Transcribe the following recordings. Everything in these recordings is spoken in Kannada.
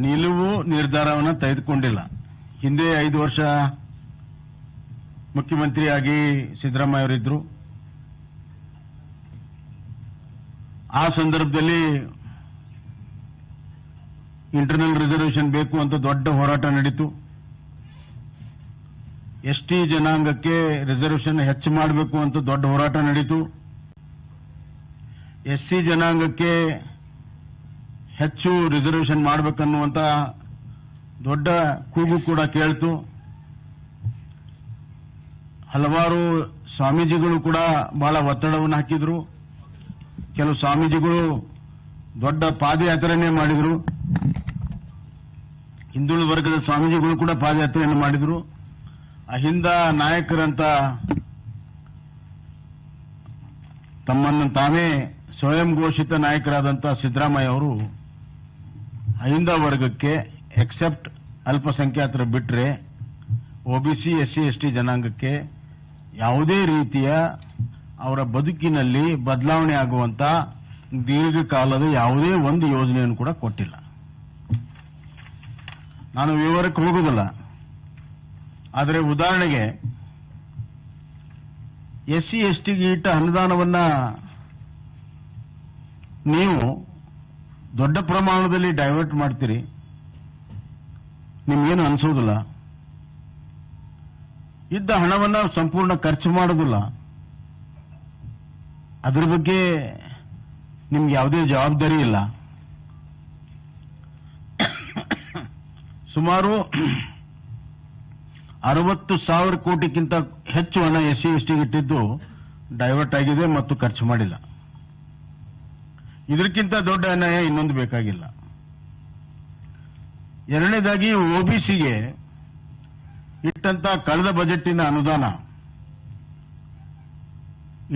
ನಿಲುವು ನಿರ್ಧಾರವನ್ನು ತೆಗೆದುಕೊಂಡಿಲ್ಲ. ಹಿಂದೆ 5 ವರ್ಷ ಮುಖ್ಯಮಂತ್ರಿಯಾಗಿ ಸಿದ್ದರಾಮಯ್ಯ ಅವರಿದ್ರು. ಆ ಸಂದರ್ಭದಲ್ಲಿ ಇಂಟರ್ನಲ್ ರಿಸರ್ವೇಷನ್ ಬೇಕು ಅಂತ ದೊಡ್ಡ ಹೋರಾಟ ನಡೀತು. ಎಸ್ಟಿ ಜನಾಂಗಕ್ಕೆ ರಿಸರ್ವೇಷನ್ ಹೆಚ್ಚು ಮಾಡಬೇಕು ಅಂತ ದೊಡ್ಡ ಹೋರಾಟ ನಡೀತು. ಎಸ್ಸಿ ಜನಾಂಗಕ್ಕೆ ಹೆಚ್ಚು ರಿಸರ್ವೇಷನ್ ಮಾಡಬೇಕನ್ನುವಂತ ದೊಡ್ಡ ಕೂಗು ಕೂಡ ಕೇಳ್ತು. ಹಲವಾರು ಸ್ವಾಮೀಜಿಗಳು ಕೂಡ ಬಹಳ ಒತ್ತಡವನ್ನು ಹಾಕಿದ್ರು. ಕೆಲವು ಸ್ವಾಮೀಜಿಗಳು ದೊಡ್ಡ ಪಾದಯಾತ್ರೆಯನ್ನೇ ಮಾಡಿದ್ರು. ಹಿಂದುಳಿದ ವರ್ಗದ ಸ್ವಾಮೀಜಿಗಳು ಕೂಡ ಪಾದಯಾತ್ರೆಯನ್ನು ಮಾಡಿದ್ರು. ಅಹಿಂದ ನಾಯಕರಂತ ತಮ್ಮನ್ನು ತಾವೇ ಸ್ವಯಂ ಘೋಷಿತ ನಾಯಕರಾದಂತಹ ಸಿದ್ದರಾಮಯ್ಯ ಅವರು ಅಹಿಂದ ವರ್ಗಕ್ಕೆ ಎಕ್ಸೆಪ್ಟ್ ಅಲ್ಪಸಂಖ್ಯಾತರ ಬಿಟ್ಟರೆ ಒಬಿಸಿ ಎಸ್ಸಿ ಎಸ್ಟಿ ಜನಾಂಗಕ್ಕೆ ಯಾವುದೇ ರೀತಿಯ ಅವರ ಬದುಕಿನಲ್ಲಿ ಬದಲಾವಣೆ ಆಗುವಂತ ದೀರ್ಘಕಾಲದ ಯಾವುದೇ ಒಂದು ಯೋಜನೆಯನ್ನು ಕೂಡ ಕೊಟ್ಟಿಲ್ಲ. ನಾನು ವಿವರಕ್ಕೆ ಹೋಗುವುದಿಲ್ಲ. ಆದರೆ ಉದಾಹರಣೆಗೆ ಎಸ್ಸಿ ಎಸ್ಟಿಗೆ ಇಟ್ಟ ಅನುದಾನವನ್ನ ನೀವು ದೊಡ್ಡ ಪ್ರಮಾಣದಲ್ಲಿ ಡೈವರ್ಟ್ ಮಾಡ್ತೀರಿ, ನಿಮ್ಗೇನು ಅನಿಸೋದಿಲ್ಲ. ಇದ್ದ ಹಣವನ್ನ ಸಂಪೂರ್ಣ ಖರ್ಚು ಮಾಡೋದಿಲ್ಲ. ಅದರ ಬಗ್ಗೆ ನಿಮ್ಗೆ ಯಾವುದೇ ಜವಾಬ್ದಾರಿ ಇಲ್ಲ. ಸುಮಾರು 60,000 ಕೋಟಿಗಿಂತ ಹೆಚ್ಚು ಹಣ ಎಸ್ಸಿ ಎಸ್ಟಿಗೆ ಇಟ್ಟಿದ್ದು ಡೈವರ್ಟ್ ಆಗಿದೆ ಮತ್ತು ಖರ್ಚು ಮಾಡಿಲ್ಲ. ಇದಕ್ಕಿಂತ ದೊಡ್ಡ ಅನ್ಯಾಯ ಇನ್ನೊಂದು ಬೇಕಾಗಿಲ್ಲ. ಎರಡನೇದಾಗಿ ಒಬಿಸಿಗೆ ಇಟ್ಟಂತ ಕಳೆದ ಬಜೆಟ್ಟಿನ ಅನುದಾನ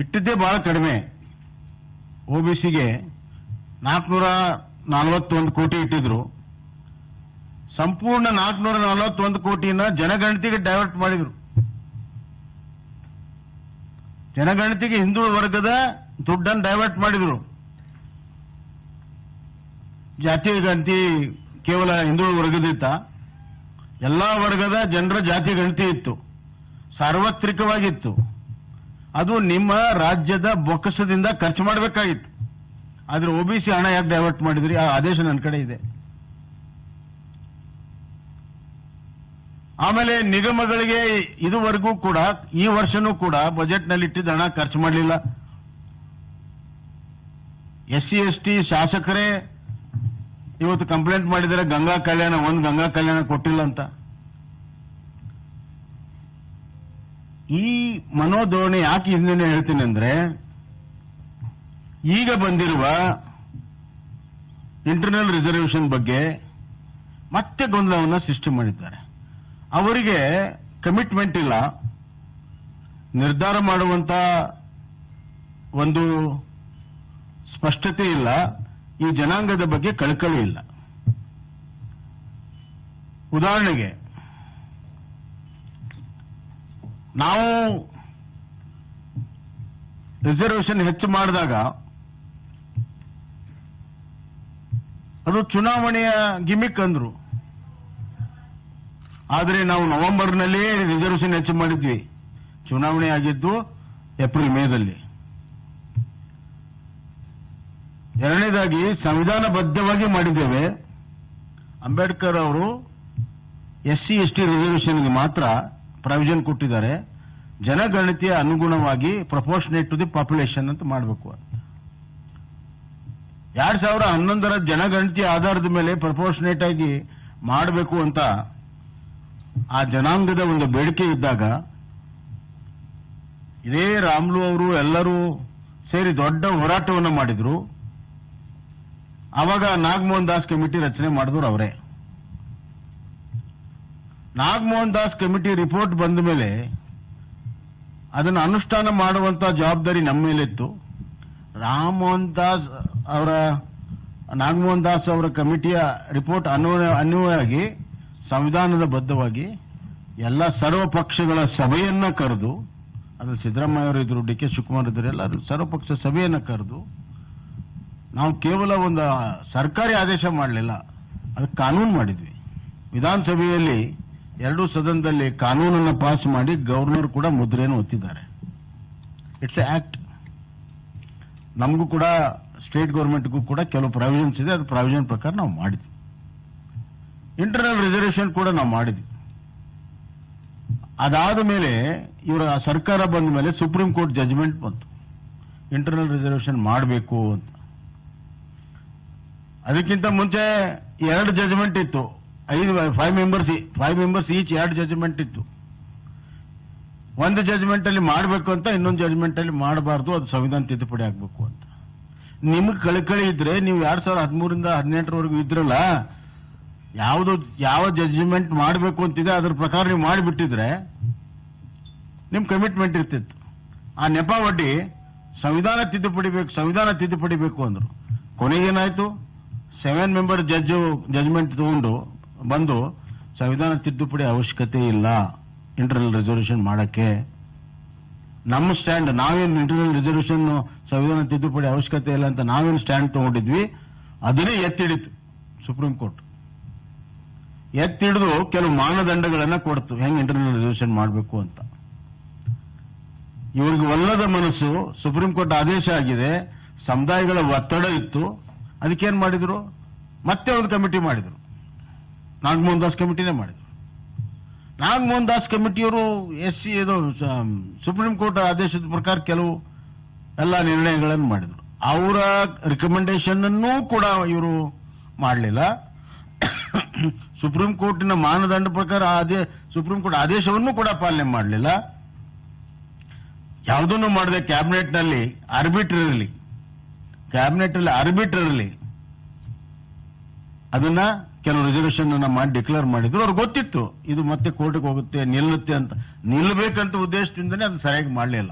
ಇಟ್ಟಿದ್ದೇ ಬಹಳ ಕಡಿಮೆ. ಒಬಿಸಿಗೆ 441 ಕೋಟಿ ಇಟ್ಟಿದ್ರು. ಸಂಪೂರ್ಣ 441 ಕೋಟಿನ ಜನಗಣತಿಗೆ ಡೈವರ್ಟ್ ಮಾಡಿದ್ರು. ಜನಗಣತಿಗೆ ಹಿಂದುಳಿದ ವರ್ಗದ ದುಡ್ಡನ್ನು ಡೈವರ್ಟ್ ಮಾಡಿದ್ರು. ಜಾತಿ ಗಣತಿ ಕೇವಲ ಹಿಂದುಳಿದ ವರ್ಗದಿತ್ತ, ಎಲ್ಲಾ ವರ್ಗದ ಜನರ ಜಾತಿ ಗಣತಿ ಇತ್ತು, ಸಾರ್ವತ್ರಿಕವಾಗಿತ್ತು. ಅದು ನಿಮ್ಮ ರಾಜ್ಯದ ಬೊಕ್ಕಸದಿಂದ ಖರ್ಚು ಮಾಡಬೇಕಾಗಿತ್ತು. ಆದ್ರೆ ಒಬಿಸಿ ಹಣ ಯಾಕೆ ಡೈವರ್ಟ್ ಮಾಡಿದ್ರಿ? ಆ ಆದೇಶ ನನ್ನ ಕಡೆ ಇದೆ. ಆಮೇಲೆ ನಿಗಮಗಳಿಗೆ ಇದುವರೆಗೂ ಕೂಡ ಈ ವರ್ಷನೂ ಕೂಡ ಬಜೆಟ್ನಲ್ಲಿ ಇಟ್ಟಿದ್ದ ಹಣ ಖರ್ಚು ಮಾಡಲಿಲ್ಲ. ಎಸ್ಸಿ ಎಸ್ಟಿ ಶಾಸಕರೇ ಇವತ್ತು ಕಂಪ್ಲೇಂಟ್ ಮಾಡಿದರೆ ಗಂಗಾ ಕಲ್ಯಾಣ ಕೊಟ್ಟಿಲ್ಲ ಅಂತ. ಈ ಮನೋಧೋರಣೆ ಯಾಕೆ ಹಿಂದೆ ಹೇಳ್ತೀನಿ ಅಂದ್ರೆ, ಈಗ ಬಂದಿರುವ ಇಂಟರ್ನಲ್ ರಿಸರ್ವೇಷನ್ ಬಗ್ಗೆ ಮತ್ತೆ ಗೊಂದಲವನ್ನು ಸೃಷ್ಟಿ ಮಾಡಿದ್ದಾರೆ. ಅವರಿಗೆ ಕಮಿಟ್ಮೆಂಟ್ ಇಲ್ಲ, ನಿರ್ಧಾರ ಮಾಡುವಂತ ಒಂದು ಸ್ಪಷ್ಟತೆ ಇಲ್ಲ, ಈ ಜನಾಂಗದ ಬಗ್ಗೆ ಕಳಕಳಿ ಇಲ್ಲ. ಉದಾಹರಣೆಗೆ ನಾವು ರಿಸರ್ವೇಷನ್ ಹೆಚ್ಚು ಮಾಡಿದಾಗ ಅದು ಚುನಾವಣೆಯ ಗಿಮಿಕ್ ಅಂದ್ರು. ಆದರೆ ನಾವು ನವೆಂಬರ್ನಲ್ಲಿ ರಿಸರ್ವೇಷನ್ ಹೆಚ್ಚು ಮಾಡಿದ್ವಿ. ಚುನಾವಣೆ ಆಗಿದ್ದು ಏಪ್ರಿಲ್ ಮೇದಲ್ಲಿ. ಎರಡನೇದಾಗಿ ಸಂವಿಧಾನಬದ್ಧವಾಗಿ ಮಾಡಿದ್ದೇವೆ. ಅಂಬೇಡ್ಕರ್ ಅವರು ಎಸ್ಸಿ ಎಸ್ಟಿ ರಿಸರ್ವೇಷನ್ಗೆ ಮಾತ್ರ ಪ್ರಾವಿಷನ್ ಕೊಟ್ಟಿದ್ದಾರೆ. ಜನಗಣತಿಯ ಅನುಗುಣವಾಗಿ ಪ್ರಪೋರ್ಷನೇಟ್ ಟು ದಿ ಪಾಪ್ಯುಲೇಷನ್ ಅಂತ ಮಾಡಬೇಕು. 2011ರ ಜನಗಣತಿಯ ಆಧಾರದ ಮೇಲೆ ಪ್ರಪೋರ್ಷನೇಟ್ ಆಗಿ ಮಾಡಬೇಕು ಅಂತ ಆ ಜನಾಂಗದ ಒಂದು ಬೇಡಿಕೆ ಇದ್ದಾಗ ಇದೇ ರಾಮ್ಲು ಅವರು ಎಲ್ಲರೂ ಸೇರಿ ದೊಡ್ಡ ಹೋರಾಟವನ್ನು ಮಾಡಿದ್ರು. ಆವಾಗ ನಾಗಮೋಹನ್ ದಾಸ್ ಕಮಿಟಿ ರಚನೆ ಮಾಡಿದ್ರು ಅವರೇ. ನಾಗಮೋಹನ್ ದಾಸ್ ಕಮಿಟಿ ರಿಪೋರ್ಟ್ ಬಂದ ಮೇಲೆ ಅದನ್ನು ಅನುಷ್ಠಾನ ಮಾಡುವಂತ ಜವಾಬ್ದಾರಿ ನಮ್ಮ ಮೇಲಿತ್ತು. ನಾಗಮೋಹನ್ ದಾಸ್ ಅವರ ಕಮಿಟಿಯ ರಿಪೋರ್ಟ್ ಅನ್ವಯವಾಗಿ ಸಂವಿಧಾನದ ಬದ್ಧವಾಗಿ ಎಲ್ಲ ಸರ್ವ ಪಕ್ಷಗಳ ಸಭೆಯನ್ನ ಕರೆದು, ಅದ್ರಲ್ಲಿ ಸಿದ್ದರಾಮಯ್ಯ ಅವರು ಇದ್ರು, ಡಿ.ಕೆ. ಶಿವಕುಮಾರ್ ಇದ್ರು, ಎಲ್ಲ ಸರ್ವಪಕ್ಷ ಸಭೆಯನ್ನ ಕರೆದು ನಾವು ಕೇವಲ ಒಂದು ಸರ್ಕಾರಿ ಆದೇಶ ಮಾಡಲಿಲ್ಲ, ಅದಕ್ಕೆ ಕಾನೂನು ಮಾಡಿದ್ವಿ. ವಿಧಾನಸಭೆಯಲ್ಲಿ ಎರಡೂ ಸದನದಲ್ಲಿ ಕಾನೂನನ್ನು ಪಾಸ್ ಮಾಡಿ ಗವರ್ನರ್ ಕೂಡ ಮುದ್ರೆಯನ್ನು ಒತ್ತಿದ್ದಾರೆ. It's a act. ನಮಗೂ ಕೂಡ ಸ್ಟೇಟ್ ಗವರ್ಮೆಂಟ್ಗೂ ಕೂಡ ಕೆಲವು ಪ್ರಾವಿಷನ್ಸ್ ಇದೆ. ಅದು ಪ್ರಾವಿಷನ್ ಪ್ರಕಾರ ನಾವು ಮಾಡಿದ್ವಿ. ಇಂಟರ್ನಲ್ ರಿಸರ್ವೇಷನ್ ಕೂಡ ನಾವು ಮಾಡಿದ್ವಿ. ಅದಾದ ಮೇಲೆ ಇವರ ಸರ್ಕಾರ ಬಂದ ಮೇಲೆ ಸುಪ್ರೀಂ ಕೋರ್ಟ್ ಜಜ್ಮೆಂಟ್ ಬಂತು, ಇಂಟರ್ನಲ್ ರಿಸರ್ವೇಷನ್ ಮಾಡಬೇಕು ಅಂತ. ಅದಕ್ಕಿಂತ ಮುಂಚೆ 2 ಜಜ್ಮೆಂಟ್ ಇತ್ತು. 5 ಮೆಂಬರ್ಸ್ ಈಚ್ 2 ಜಜ್ಮೆಂಟ್ ಇತ್ತು. ಒಂದು ಜಜ್ಮೆಂಟ್ ಅಲ್ಲಿ ಮಾಡಬೇಕು ಅಂತ, ಇನ್ನೊಂದು ಜಜ್ಮೆಂಟ್ ಅಲ್ಲಿ ಮಾಡಬಾರ್ದು, ಅದು ಸಂವಿಧಾನ ತಿದ್ದುಪಡಿ ಆಗಬೇಕು ಅಂತ. ನಿಮಗೆ ಕಳಕಳಿ ಇದ್ರೆ ನೀವು 2013ರಿಂದ 2018ರವರೆಗೂ ಇದ್ರಲ್ಲ, ಯಾವ ಜಡ್ಜ್ಮೆಂಟ್ ಮಾಡಬೇಕು ಅಂತಿದೆ ಅದ್ರ ಪ್ರಕಾರ ನೀವು ಮಾಡಿಬಿಟ್ಟಿದ್ರೆ ನಿಮ್ ಕಮಿಟ್ಮೆಂಟ್ ಇರ್ತಿತ್ತು. ಆ ನೆಪ ಒಡ್ಡಿ ಸಂವಿಧಾನ ತಿದ್ದುಪಡಿ ಬೇಕು ಅಂದ್ರು. ಕೊನೆಗೇನಾಯ್ತು? 7 ಮೆಂಬರ್ ಜಜ್ಮೆಂಟ್ ತಗೊಂಡು ಬಂದು ಸಂವಿಧಾನ ತಿದ್ದುಪಡಿ ಅವಶ್ಯಕತೆ ಇಲ್ಲ ಇಂಟರ್ನಲ್ ರಿಸರ್ವೇಷನ್ ಮಾಡಕ್ಕೆ. ನಮ್ಮ ಸ್ಟ್ಯಾಂಡ್, ನಾವೇನು ಇಂಟರ್ನಲ್ ರಿಸರ್ವೇಷನ್ ಸಂವಿಧಾನ ತಿದ್ದುಪಡಿ ಅವಶ್ಯಕತೆ ಇಲ್ಲ ಅಂತ ನಾವೇನು ಸ್ಟ್ಯಾಂಡ್ ತಗೊಂಡಿದ್ವಿ, ಅದನ್ನೇ ಎತ್ತಿಡಿತು ಸುಪ್ರೀಂ ಕೋರ್ಟ್. ಎತ್ತಿಡಿದು ಕೆಲವು ಮಾನದಂಡಗಳನ್ನ ಕೊಡ್ತು, ಹೆಂಗ್ ಇಂಟರ್ನಲ್ ರಿಸರ್ವೇಷನ್ ಮಾಡಬೇಕು ಅಂತ. ಇವ್ರಿಗೆ ಒಲ್ಲದ ಮನಸ್ಸು, ಸುಪ್ರೀಂ ಕೋರ್ಟ್ ಆದೇಶ ಆಗಿದೆ, ಸಮುದಾಯಗಳ ಒತ್ತಡ ಇತ್ತು. ಅದಕ್ಕೇನ್ ಮಾಡಿದ್ರು? ಮತ್ತೆ ಒಂದು ಕಮಿಟಿ ಮಾಡಿದ್ರು, ನಾಗಮೋಹನ್ ದಾಸ್ ಕಮಿಟಿನೇ ಮಾಡಿದ್ರು. ನಾಗಮೋಹನ್ ದಾಸ್ ಕಮಿಟಿಯವರು ಸುಪ್ರೀಂ ಕೋರ್ಟ್ ಆದೇಶದ ಪ್ರಕಾರ ಕೆಲವು ಎಲ್ಲ ನಿರ್ಣಯಗಳನ್ನು ಮಾಡಿದ್ರು. ಅವರ ರಿಕಮೆಂಡೇಶನ್ ಅನ್ನು ಕೂಡ ಇವರು ಮಾಡಲಿಲ್ಲ. ಸುಪ್ರೀಂ ಕೋರ್ಟಿನ ಮಾನದಂಡ ಪ್ರಕಾರ ಸುಪ್ರೀಂ ಕೋರ್ಟ್ ಆದೇಶವನ್ನು ಕೂಡ ಪಾಲನೆ ಮಾಡಲಿಲ್ಲ. ಯಾವುದನ್ನು ಮಾಡದೆ ಕ್ಯಾಬಿನೆಟ್ ನಲ್ಲಿ ಆರ್ಬಿಟ್ರರಿಲಿ ಅದನ್ನ ಕೆಲವು ರಿಸರ್ವೇಷನ್ ಅನ್ನ ಮಾಡಿ ಡಿಕ್ಲೇರ್ ಮಾಡಿದ್ರು. ಅವ್ರಿಗೆ ಗೊತ್ತಿತ್ತು ಇದು ಮತ್ತೆ ಕೋರ್ಟ್ಗೆ ಹೋಗುತ್ತೆ, ನಿಲ್ಲುತ್ತೆ ಅಂತ. ನಿಲ್ಲಬೇಕಂತ ಉದ್ದೇಶದಿಂದನೇ ಅದು ಸರಿಯಾಗಿ ಮಾಡಲಿಲ್ಲ.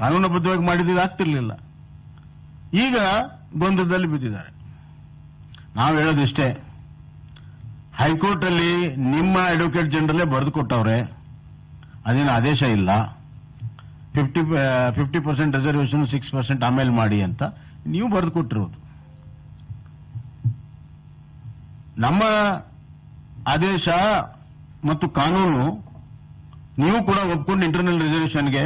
ಕಾನೂನುಬದ್ಧವಾಗಿ ಮಾಡಿದ್ದು ಆಗ್ತಿರ್ಲಿಲ್ಲ. ಈಗ ಗೊಂದಲದಲ್ಲಿ ಬಿದ್ದಿದ್ದಾರೆ. ನಾವು ಹೇಳೋದಿಷ್ಟೇ, ಹೈಕೋರ್ಟ್ ಅಲ್ಲಿ ನಿಮ್ಮ ಅಡ್ವೊಕೇಟ್ ಜನರಲ್ಲೇ ಬರೆದು ಕೊಟ್ಟವ್ರೆ, ಅದೇನು ಆದೇಶ ಇಲ್ಲ. 50% ರಿಸರ್ವೇಷನ್, 6% ಆಮೇಲೆ ಮಾಡಿ ಅಂತ ನೀವು ಬರೆದು ಕೊಟ್ಟಿರೋದು. ನಮ್ಮ ಆದೇಶ ಮತ್ತು ಕಾನೂನು ನೀವು ಕೂಡ ಒಪ್ಕೊಂಡು ಇಂಟರ್ನಲ್ ರಿಸರ್ವೇಷನ್ಗೆ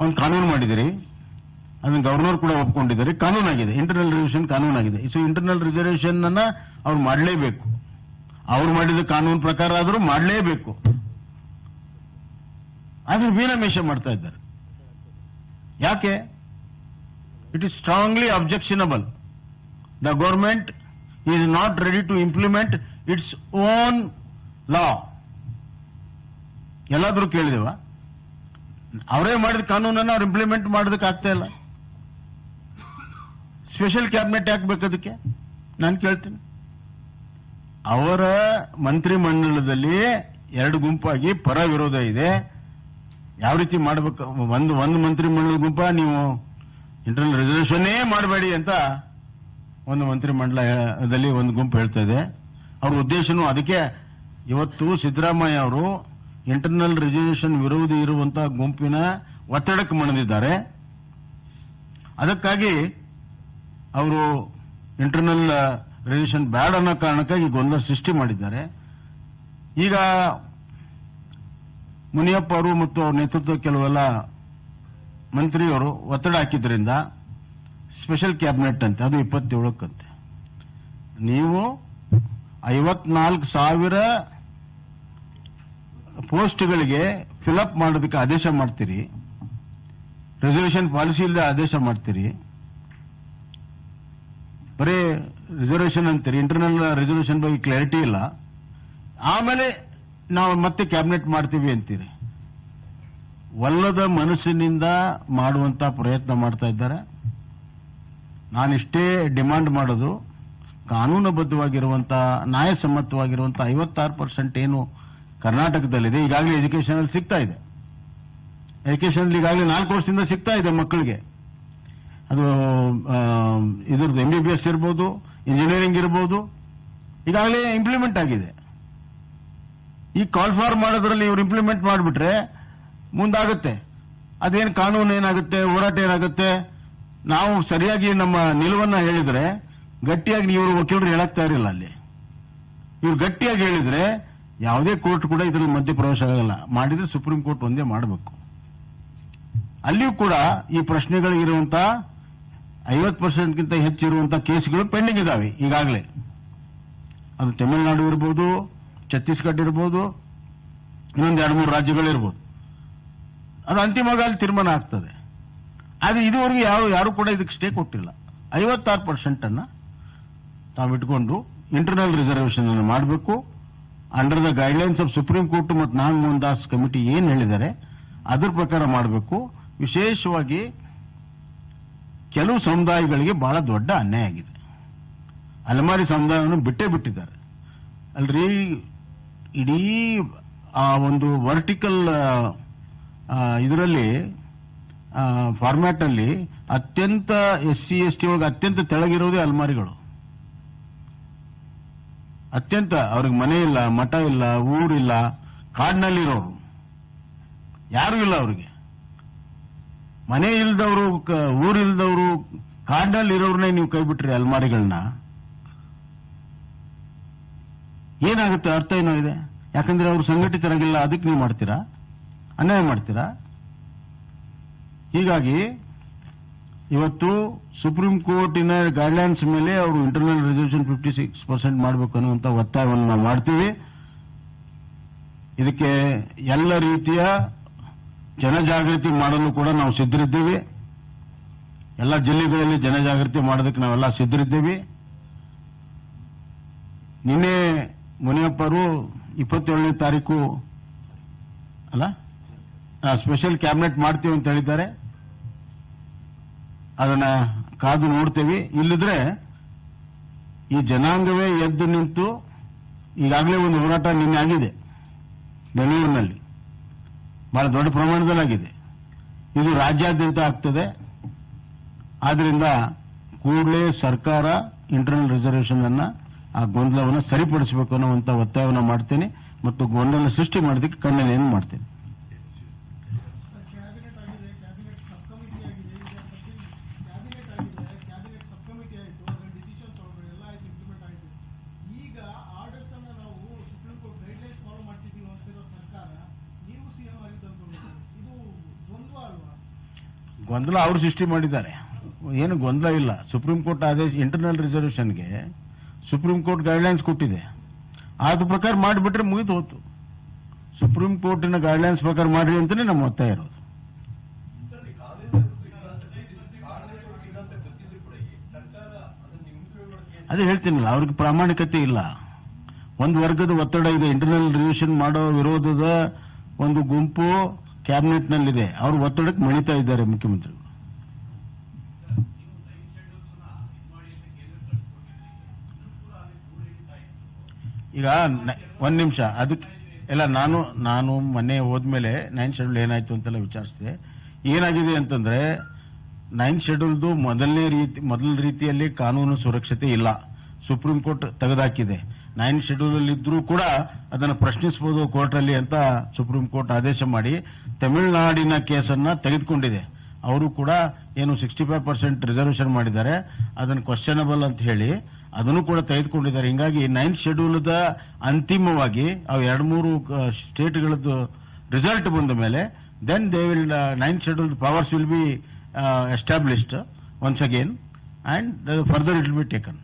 ಒಂದು ಕಾನೂನು ಮಾಡಿದಿರಿ. ಅದನ್ನು ಗವರ್ನರ್ ಕೂಡ ಒಪ್ಕೊಂಡಿದ್ದಾರೆ. ಕಾನೂನಾಗಿದೆ, ಇಂಟರ್ನಲ್ ರಿಸರ್ವೇಷನ್ ಕಾನೂನಾಗಿದೆ. ಸೊ ಇಂಟರ್ನಲ್ ರಿಸರ್ವೇಷನ್ ಅನ್ನ ಅವ್ರು ಮಾಡಲೇಬೇಕು. ಅವ್ರು ಮಾಡಿದ ಕಾನೂನು ಪ್ರಕಾರ ಆದರೂ ಮಾಡಲೇಬೇಕು. ಆದ್ರೆ ವೀರಮೇಶ ಮಾಡ್ತಾ ಇದ್ದಾರೆ. ಯಾಕೆ? It is strongly objectionable. The government is not ready to implement its own law. ಎಲ್ಲಾದ್ರೂ ಕೇಳಿದೇವ? ಅವರೇ ಮಾಡಿದ ಕಾನೂನನ್ನು ಅವ್ರು ಇಂಪ್ಲಿಮೆಂಟ್ ಮಾಡೋದಕ್ಕೆ ಆಗ್ತಾ ಇಲ್ಲ. ಸ್ಪೆಷಲ್ ಕ್ಯಾಬಿನೆಟ್ ಯಾಕೆ ಬೇಕದಕ್ಕೆ ನಾನು ಕೇಳ್ತೀನಿ. ಅವರ ಮಂತ್ರಿ ಮಂಡಲದಲ್ಲಿ 2 ಗುಂಪಾಗಿ ಪರ ವಿರೋಧ ಇದೆ. ಯಾವ ರೀತಿ ಮಾಡಬೇಕು? ಒಂದು ಮಂತ್ರಿ ಮಂಡಲದ ಗುಂಪ ನೀವು ಇಂಟರ್ನಲ್ ರಿಸರ್ವೇಷನ್ನೇ ಮಾಡಬೇಡಿ ಅಂತ ಒಂದು ಮಂತ್ರಿ ಮಂಡಲದಲ್ಲಿ ಒಂದು ಗುಂಪು ಹೇಳ್ತಾ ಇದೆ. ಅವ್ರ ಉದ್ದೇಶನೂ ಅದಕ್ಕೆ. ಇವತ್ತು ಸಿದ್ದರಾಮಯ್ಯ ಅವರು ಇಂಟರ್ನಲ್ ರಿಸರ್ವೇಷನ್ ವಿರೋಧಿ ಇರುವಂತಹ ಗುಂಪಿನ ಒತ್ತಡಕ್ಕೆ ಮಣಿದಿದ್ದಾರೆ. ಅದಕ್ಕಾಗಿ ಅವರು ಇಂಟರ್ನಲ್ ರಿಸರ್ವೇಷನ್ ಬ್ಯಾಡ್ ಅನ್ನೋ ಕಾರಣಕ್ಕಾಗಿ ಗೊಂದಲ ಸೃಷ್ಟಿ ಮಾಡಿದ್ದಾರೆ. ಈಗ ಮುನಿಯಪ್ಪ ಅವರು ಮತ್ತು ಅವ್ರ ನೇತೃತ್ವ ಕೆಲವೆಲ್ಲ ಮಂತ್ರಿಯವರು ಒತ್ತಡ ಹಾಕಿದ್ರಿಂದ ಸ್ಪೆಷಲ್ ಕ್ಯಾಬಿನೆಟ್ ಅಂತೆ, ಅದು 27ಕ್ಕಂತೆ. ನೀವು 54,000 ಪೋಸ್ಟ್ಗಳಿಗೆ ಫಿಲಪ್ ಮಾಡೋದಕ್ಕೆ ಆದೇಶ ಮಾಡ್ತೀರಿ, ರಿಸರ್ವೇಷನ್ ಪಾಲಿಸಿ ಇಲ್ಲದೆ ಆದೇಶ ಮಾಡ್ತೀರಿ, ಬರೀ ರಿಸರ್ವೇಷನ್ ಅಂತೀರಿ, ಇಂಟರ್ನಲ್ ರಿಸರ್ವೇಷನ್ ಬಗ್ಗೆ ಕ್ಲಾರಿಟಿ ಇಲ್ಲ. ಆಮೇಲೆ ನಾವು ಮತ್ತೆ ಕ್ಯಾಬಿನೆಟ್ ಮಾಡ್ತೀವಿ ಅಂತೀರಿ. ಒಲ್ಲದ ಮನಸ್ಸಿನಿಂದ ಮಾಡುವಂತ ಪ್ರಯತ್ನ ಮಾಡ್ತಾ ಇದ್ದಾರೆ. ನಾನಿಷ್ಟೇ ಡಿಮಾಂಡ್ ಮಾಡೋದು, ಕಾನೂನುಬದ್ಧವಾಗಿರುವಂತಹ ನ್ಯಾಯಸಮ್ಮತವಾಗಿರುವಂತಹ 56% ಏನು ಕರ್ನಾಟಕದಲ್ಲಿದೆ, ಈಗಾಗಲೇ ಎಜುಕೇಶನ್ ಅಲ್ಲಿ ಸಿಗ್ತಾ ಇದೆ. ಎಜುಕೇಶನ್ ಈಗಾಗಲೇ 4 ವರ್ಷದಿಂದ ಸಿಗ್ತಾ ಇದೆ ಮಕ್ಕಳಿಗೆ. ಅದು ಇದ್ರದ್ದು MBBS ಇರ್ಬೋದು, ಇಂಜಿನಿಯರಿಂಗ್ ಇರ್ಬೋದು, ಈಗಾಗಲೇ ಇಂಪ್ಲಿಮೆಂಟ್ ಆಗಿದೆ. ಈ ಕಾಲ್ ಫಾರ್ ಮಾಡೋದ್ರಲ್ಲಿ ಇವ್ರು ಇಂಪ್ಲಿಮೆಂಟ್ ಮಾಡಿಬಿಟ್ರೆ ಮುಂದಾಗುತ್ತೆ. ಅದೇನು ಕಾನೂನು ಏನಾಗುತ್ತೆ, ಹೋರಾಟ ಏನಾಗುತ್ತೆ. ನಾವು ಸರಿಯಾಗಿ ನಮ್ಮ ನಿಲುವನ್ನ ಹೇಳಿದ್ರೆ ಗಟ್ಟಿಯಾಗಿ ಇವರು ವಕೀಲರು ಹೇಳಕ್ ತಯಾರಿಲ್ಲ ಅಲ್ಲಿ. ಇವ್ರು ಗಟ್ಟಿಯಾಗಿ ಹೇಳಿದ್ರೆ ಯಾವುದೇ ಕೋರ್ಟ್ ಕೂಡ ಇದರಲ್ಲಿ ಮಧ್ಯಪ್ರವೇಶ ಆಗಲ್ಲ. ಮಾಡಿದ್ರೆ ಸುಪ್ರೀಂ ಕೋರ್ಟ್ ಒಂದೇ ಮಾಡಬೇಕು. ಅಲ್ಲಿಯೂ ಕೂಡ ಈ ಪ್ರಶ್ನೆಗಳಿರುವಂತ 50%ಗಿಂತ ಹೆಚ್ಚಿರುವಂತಹ ಕೇಸ್ಗಳು ಪೆಂಡಿಂಗ್ ಇದಾವೆ ಈಗಾಗಲೇ. ಅದು ತಮಿಳುನಾಡು ಇರ್ಬೋದು, ಛತ್ತೀಸ್ಗಢ ಇರ್ಬೋದು, ಇನ್ನೊಂದು 2-3 ರಾಜ್ಯಗಳಿರ್ಬೋದು. ಅದು ಅಂತಿಮವಾಗಿ ಅಲ್ಲಿ ತೀರ್ಮಾನ ಆಗ್ತದೆ. ಆದರೆ ಇದುವರೆಗೂ ಯಾರು ಕೂಡ ಇದಕ್ಕೆ ಸ್ಟೇ ಕೊಟ್ಟಿಲ್ಲ. 56% ಅನ್ನ ತಾವಿಟ್ಕೊಂಡು ಇಂಟರ್ನಲ್ ರಿಸರ್ವೇಷನ್ ಅನ್ನು ಮಾಡಬೇಕು. Under the guidelines of supreme court ಮತ್ತು ನಾಗಮೋಹನ್ ದಾಸ್ ಕಮಿಟಿ ಏನ್ ಹೇಳಿದ್ದಾರೆ ಅದ್ರ ಪ್ರಕಾರ ಮಾಡಬೇಕು. ವಿಶೇಷವಾಗಿ ಕೆಲವು ಸಮುದಾಯಗಳಿಗೆ ಬಹಳ ದೊಡ್ಡ ಅನ್ಯಾಯ ಆಗಿದೆ. ಅಲೆಮಾರಿ ಸಮುದಾಯವನ್ನು ಬಿಟ್ಟೇ ಬಿಟ್ಟಿದ್ದಾರೆ ಅಲ್ರಿ. ಇಡೀ ಆ ಒಂದು ವರ್ಟಿಕಲ್ ಇದರಲ್ಲಿ ಫಾರ್ಮ್ಯಾಟ್ ಅಲ್ಲಿ ಅತ್ಯಂತ SC ST ಒಳಗೆ ಅತ್ಯಂತ ತೆಳಗಿರೋದೇ ಅಲ್ಮಾರಿಗಳು. ಅತ್ಯಂತ ಅವ್ರಿಗೆ ಮನೆ ಇಲ್ಲ, ಮಠ ಇಲ್ಲ, ಊರಿಲ್ಲ, ಕಾಡಿನಲ್ಲಿರೋರು ಯಾರು ಇಲ್ಲ. ಅವ್ರಿಗೆ ಮನೆ ಇಲ್ದವರು, ಊರಿಲ್ದವರು, ಕಾಡಿನಲ್ಲಿರೋರ್ನೇ ನೀವು ಕೈ ಬಿಟ್ರಿ ಅಲ್ಮಾರಿಗಳನ್ನ. ಏನಾಗುತ್ತೆ? ಅರ್ಥ ಏನೋ ಇದೆ. ಯಾಕಂದ್ರೆ ಅವರು ಸಂಘಟಿತರಾಗಿಲ್ಲ, ಅದಕ್ಕೆ ನೀವು ಮಾಡ್ತೀರಾ, ಅನ್ಯಾಯ ಮಾಡ್ತೀರಾ. ಹೀಗಾಗಿ ಇವತ್ತು ಸುಪ್ರೀಂ ಕೋರ್ಟಿನ ಗೈಡ್ಲೈನ್ಸ್ ಮೇಲೆ ಅವರು ಇಂಟರ್ನಲ್ ರಿಸರ್ವೇಷನ್ 56% ಮಾಡಬೇಕು ಅನ್ನುವಂತ ಒತ್ತಾಯವನ್ನು ನಾವು ಮಾಡ್ತೀವಿ. ಇದಕ್ಕೆ ಎಲ್ಲ ರೀತಿಯ ಜನಜಾಗೃತಿ ಮಾಡಲು ಕೂಡ ನಾವು ಸಿದ್ಧರಿದ್ದೀವಿ. ಎಲ್ಲ ಜಿಲ್ಲೆಗಳಲ್ಲಿ ಜನಜಾಗೃತಿ ಮಾಡೋದಕ್ಕೆ ನಾವೆಲ್ಲ ಸಿದ್ಧರಿದ್ದೀವಿ. ನಿನ್ನೆ ಮುನಿಯಪ್ಪರು 27ನೇ ತಾರೀಕು ಅಲ್ಲ ಸ್ಪೆಷಲ್ ಕ್ಯಾಬಿನೆಟ್ ಮಾಡ್ತೀವಿ ಅಂತ ಹೇಳಿದ್ದಾರೆ. ಅದನ್ನ ಕಾದು ನೋಡ್ತೇವೆ. ಇಲ್ಲಿದ್ರೆ ಈ ಜನಾಂಗವೇ ಎದ್ದು ನಿಂತು ಈಗಾಗಲೇ ಒಂದು ಹೋರಾಟ ನಿನ್ನೆ ಆಗಿದೆ ಬೆಂಗಳೂರಿನಲ್ಲಿ, ಬಹಳ ದೊಡ್ಡ ಪ್ರಮಾಣದಲ್ಲಿ ಆಗಿದೆ. ಇದು ರಾಜ್ಯಾದ್ಯಂತ ಆಗ್ತದೆ. ಆದ್ರಿಂದ ಕೂಡಲೇ ಸರ್ಕಾರ ಇಂಟರ್ನಲ್ ರಿಸರ್ವೇಷನ್ ಅನ್ನ ಆ ಗೊಂದಲವನ್ನು ಸರಿಪಡಿಸಬೇಕು ಅನ್ನುವಂತ ಒತ್ತಾಯವನ್ನು ಮಾಡ್ತೇನೆ ಮತ್ತು ಗೊಂದಲ ಸೃಷ್ಟಿ ಮಾಡೋದಕ್ಕೆ ಖಂಡನೆಯನ್ನು ಮಾಡ್ತೇನೆ. ಗೊಂದಲ ಅವರು ಸೃಷ್ಟಿ ಮಾಡಿದ್ದಾರೆ, ಏನು ಗೊಂದಲ ಇಲ್ಲ. ಸುಪ್ರೀಂ ಕೋರ್ಟ್ ಆದೇಶ ಇಂಟರ್ನಲ್ ರಿಸರ್ವೇಷನ್ಗೆ ಸುಪ್ರೀಂ ಕೋರ್ಟ್ ಗೈಡ್ಲೈನ್ಸ್ ಕೊಟ್ಟಿದೆ. ಅದ್ರ ಪ್ರಕಾರ ಮಾಡಿಬಿಟ್ರೆ ಮುಗಿದು ಹೋತು. ಸುಪ್ರೀಂ ಕೋರ್ಟಿನ ಗೈಡ್ಲೈನ್ಸ್ ಪ್ರಕಾರ ಮಾಡ್ರಿ ಅಂತಾನೆ ನಮ್ಮ ಒತ್ತಾಯ ಇರೋದು. ಅದೇ ಹೇಳ್ತೀನಲ್ಲ, ಅವ್ರಿಗೆ ಪ್ರಾಮಾಣಿಕತೆ ಇಲ್ಲ. ಒಂದು ವರ್ಗದ ಒತ್ತಡ ಇದೆ. ಇಂಟರ್ನಲ್ ರಿಸರ್ವೇಷನ್ ಮಾಡೋ ವಿರೋಧದ ಒಂದು ಗುಂಪು ಕ್ಯಾಬಿನೆಟ್ನಲ್ಲಿದೆ. ಅವರು ಒತ್ತಡಕ್ಕೆ ಮಣಿತಾ ಇದ್ದಾರೆ ಮುಖ್ಯಮಂತ್ರಿಗಳು. ಈಗ ಒಂದ್ ನಿಮಿಷ ಅದಕ್ಕೆ ಎಲ್ಲ ನಾನು ಮೊನ್ನೆ ಹೋದ್ಮೇಲೆ 9th ಶೆಡ್ಯೂಲ್ ಏನಾಯ್ತು ಅಂತೆಲ್ಲ ವಿಚಾರಿಸಿದೆ. ಏನಾಗಿದೆ ಅಂತಂದ್ರೆ 9th ಶೆಡ್ಯೂಲ್ದು ಮೊದಲ ರೀತಿಯಲ್ಲಿ ಕಾನೂನು ಸುರಕ್ಷತೆ ಇಲ್ಲ. Supreme court ತೆಗೆದುಹಾಕಿದೆ. 9th ಶೆಡ್ಯೂಲ್ ಅಲ್ಲಿ ಇದ್ರೂ ಕೂಡ ಅದನ್ನು ಪ್ರಶ್ನಿಸಬಹುದು ಕೋರ್ಟ್ ಅಲ್ಲಿ ಅಂತ ಸುಪ್ರೀಂ ಕೋರ್ಟ್ ಆದೇಶ ಮಾಡಿ ತಮಿಳುನಾಡಿನ ಕೇಸನ್ನ ತೆಗೆದುಕೊಂಡಿದೆ. ಅವರು ಕೂಡ ಏನು 65% ರಿಸರ್ವೇಷನ್ ಮಾಡಿದ್ದಾರೆ, ಅದನ್ನು ಕ್ವಶನಬಲ್ ಅಂತ ಹೇಳಿ ಅದನ್ನು ಕೂಡ ತೆಗೆದುಕೊಂಡಿದ್ದಾರೆ. ಹಿಂಗಾಗಿ 9th ಶೆಡ್ಯೂಲ್ದ ಅಂತಿಮವಾಗಿ ಅವು 2-3 ಸ್ಟೇಟ್ಗಳದ್ದು ರಿಸಲ್ಟ್ ಬಂದ ಮೇಲೆ then they will 9th schedule powers will be established once again and further it will be taken.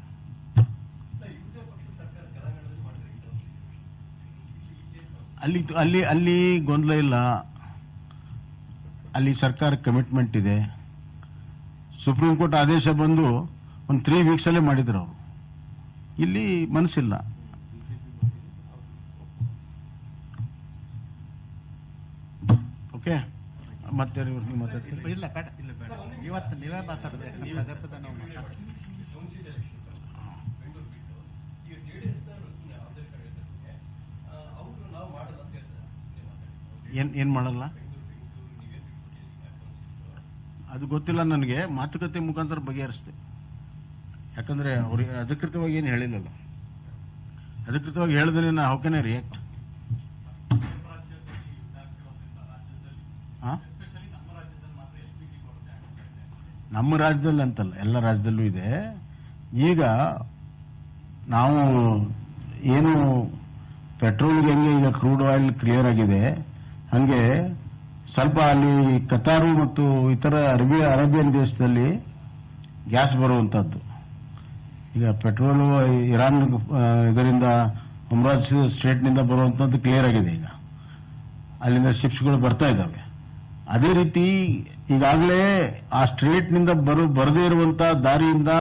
ಅಲ್ಲಿ ಗೊಂದಲ ಇಲ್ಲ. ಅಲ್ಲಿ ಸರ್ಕಾರ ಕಮಿಟ್ಮೆಂಟ್ ಇದೆ. ಸುಪ್ರೀಂ ಕೋರ್ಟ್ ಆದೇಶ ಬಂದು ಒಂದು 3 ವೀಕ್ಸ್ ಅಲ್ಲೇ ಮಾಡಿದ್ರು ಅವರು. ಇಲ್ಲಿ ಮನಸ್ಸಿಲ್ಲ. ಓಕೆ, ಮತ್ತೆ ಇಲ್ಲ ಬೇಡ, ಇವತ್ತು ನೀವೇ ಮಾತಾಡಿದ್ರೆ ಏನ್ ಮಾಡಲ್ಲ ಅದು ಗೊತ್ತಿಲ್ಲ ನನಗೆ. ಮಾತುಕತೆ ಮುಖಾಂತರ ಬಗೆಹರಿಸ್ತೆ. ಯಾಕಂದ್ರೆ ಅವ್ರಿಗೆ ಅಧಿಕೃತವಾಗಿ ಏನು ಹೇಳಿಲ್ಲಲ್ಲ. ಅಧಿಕೃತವಾಗಿ ಹೇಳಿದ್ರೆ ನಾ ಹೌ ಕ್ಯಾನ್ ಐ ರಿಯಾಕ್ಟ್? ನಮ್ಮ ರಾಜ್ಯದಲ್ಲಿ ಅಂತಲ್ಲ, ಎಲ್ಲ ರಾಜ್ಯದಲ್ಲೂ ಇದೆ. ಈಗ ನಾವು ಏನು ಪೆಟ್ರೋಲ್ಗೆ ಹೆಂಗೆ ಈಗ ಕ್ರೂಡ್ ಆಯಿಲ್ ಕ್ಲಿಯರ್ ಆಗಿದೆ, ಹಂಗೆ ಸ್ವಲ್ಪ ಅಲ್ಲಿ ಕತಾರು ಮತ್ತು ಇತರ ಅರೇಬಿಯನ್ ದೇಶದಲ್ಲಿ ಗ್ಯಾಸ್ ಬರುವಂತದ್ದು. ಈಗ ಪೆಟ್ರೋಲು ಇರಾನ್ ಇದರಿಂದ ಹುಮ್ರಾಜ್ ಸ್ಟೇಟ್ನಿಂದ ಬರುವಂತದ್ದು ಕ್ಲಿಯರ್ ಆಗಿದೆ. ಈಗ ಅಲ್ಲಿಂದ ಶಿಪ್ಸ್ಗಳು ಬರ್ತಾ ಇದ್ದಾವೆ. ಅದೇ ರೀತಿ ಈಗಾಗಲೇ ಆ ಸ್ಟ್ರೇಟ್ನಿಂದ ಬರದೇ ಇರುವಂತಹ ದಾರಿಯಿಂದ